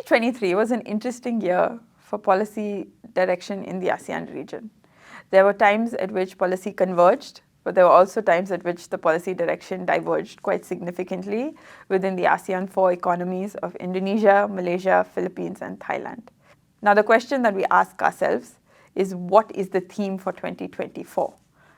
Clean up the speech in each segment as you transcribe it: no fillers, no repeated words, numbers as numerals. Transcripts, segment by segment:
2023 was an interesting year for policy direction in the ASEAN region. There were times at which policy converged, but there were also times at which the policy direction diverged quite significantly within the ASEAN 4 economies of Indonesia, Malaysia, Philippines, and Thailand. Now, the question that we ask ourselves is, what is the theme for 2024?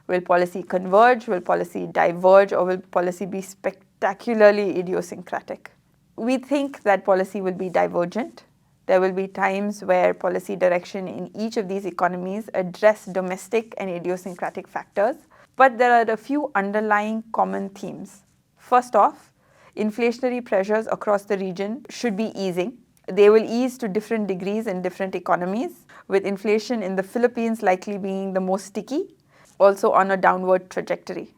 Will policy converge, will policy diverge, or will policy be spectacularly idiosyncratic? We think that policy will be divergent. There will be times where policy direction in each of these economies address domestic and idiosyncratic factors, but there are a few underlying common themes. First off, inflationary pressures across the region should be easing. They will ease to different degrees in different economies, with inflation in the Philippines likely being the most sticky, also on a downward trajectory.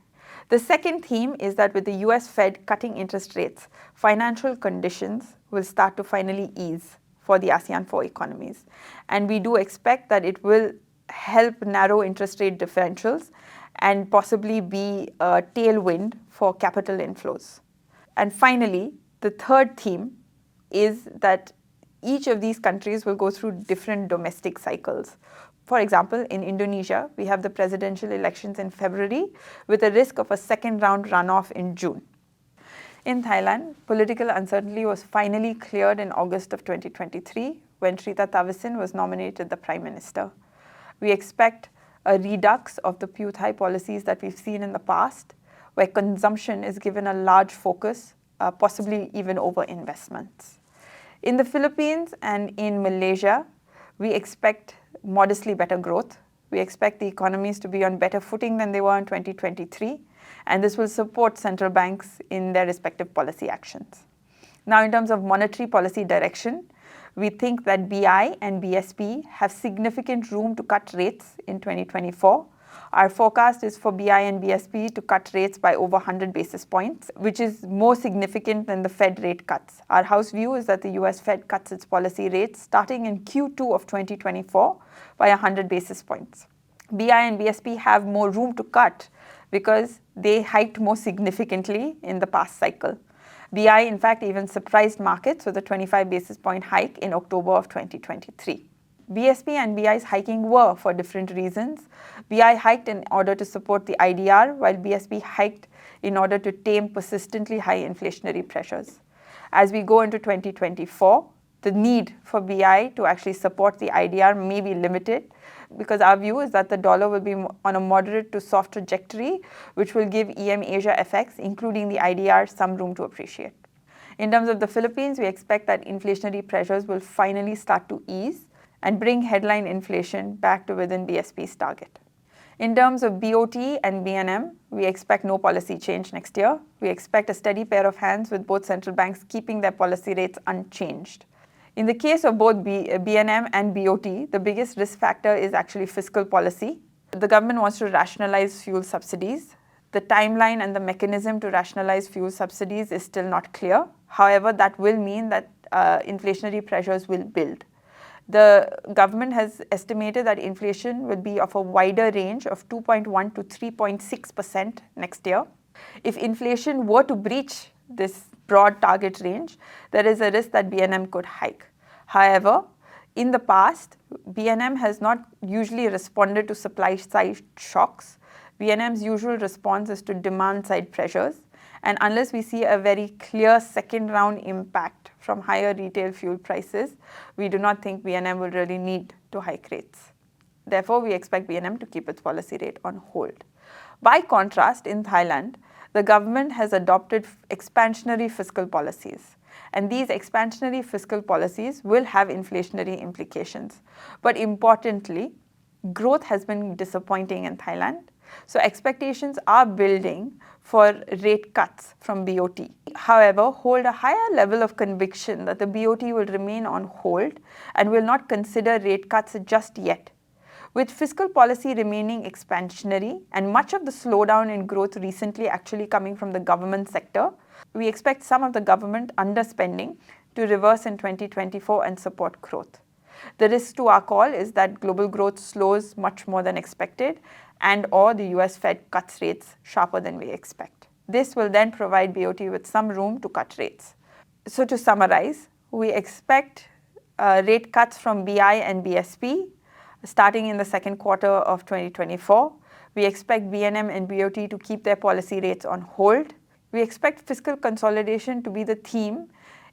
The second theme is that with the US Fed cutting interest rates, financial conditions will start to finally ease for the ASEAN 4 economies. And we do expect that it will help narrow interest rate differentials and possibly be a tailwind for capital inflows. And finally, the third theme is that each of these countries will go through different domestic cycles. For example, in Indonesia, we have the presidential elections in February with a risk of a second round runoff in June. In Thailand, political uncertainty was finally cleared in August of 2023 when Srettha Thavisin was nominated the Prime Minister. We expect a redux of the Pew Thai policies that we've seen in the past, where consumption is given a large focus, possibly even over investments. In the Philippines and in Malaysia, we expect modestly better growth. We expect the economies to be on better footing than they were in 2023, and this will support central banks in their respective policy actions. Now, in terms of monetary policy direction, we think that BI and BSP have significant room to cut rates in 2024. Our forecast is for BI and BSP to cut rates by over 100 basis points, which is more significant than the Fed rate cuts. Our house view is that the US Fed cuts its policy rates starting in Q2 of 2024 by 100 basis points. BI and BSP have more room to cut because they hiked more significantly in the past cycle. BI, in fact, even surprised markets with a 25 basis point hike in October of 2023. BSP and BI's hiking were for different reasons. BI hiked in order to support the IDR, while BSP hiked in order to tame persistently high inflationary pressures. As we go into 2024, the need for BI to actually support the IDR may be limited, because our view is that the dollar will be on a moderate to soft trajectory, which will give EM Asia FX, including the IDR, some room to appreciate. In terms of the Philippines, we expect that inflationary pressures will finally start to ease and bring headline inflation back to within BSP's target. In terms of BOT and BNM, we expect no policy change next year. We expect a steady pair of hands with both central banks keeping their policy rates unchanged. In the case of both BNM and BOT, the biggest risk factor is actually fiscal policy. The government wants to rationalize fuel subsidies. The timeline and the mechanism to rationalize fuel subsidies is still not clear. However, that will mean that inflationary pressures will build. The government has estimated that inflation will be of a wider range of 2.1 to 3.6% next year. If inflation were to breach this broad target range, there is a risk that BNM could hike. However, in the past, BNM has not usually responded to supply-side shocks. BNM's usual response is to demand-side pressures. And unless we see a very clear second-round impact from higher retail fuel prices, we do not think BNM will really need to hike rates. Therefore, we expect BNM to keep its policy rate on hold. By contrast, in Thailand, the government has adopted expansionary fiscal policies. And these expansionary fiscal policies will have inflationary implications. But importantly, growth has been disappointing in Thailand. So expectations are building for rate cuts from BOT. However, hold a higher level of conviction that the BOT will remain on hold and will not consider rate cuts just yet. With fiscal policy remaining expansionary and much of the slowdown in growth recently actually coming from the government sector, we expect some of the government underspending to reverse in 2024 and support growth. The risk to our call is that global growth slows much more than expected and/or the US Fed cuts rates sharper than we expect. This will then provide BOT with some room to cut rates. So to summarize, we expect rate cuts from BI and BSP starting in the second quarter of 2024. We expect BNM and BOT to keep their policy rates on hold. We expect fiscal consolidation to be the theme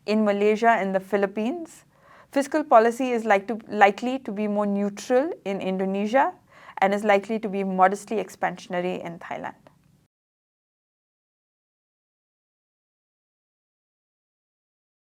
in Malaysia and the Philippines. Fiscal policy is likely to be more neutral in Indonesia and is likely to be modestly expansionary in Thailand.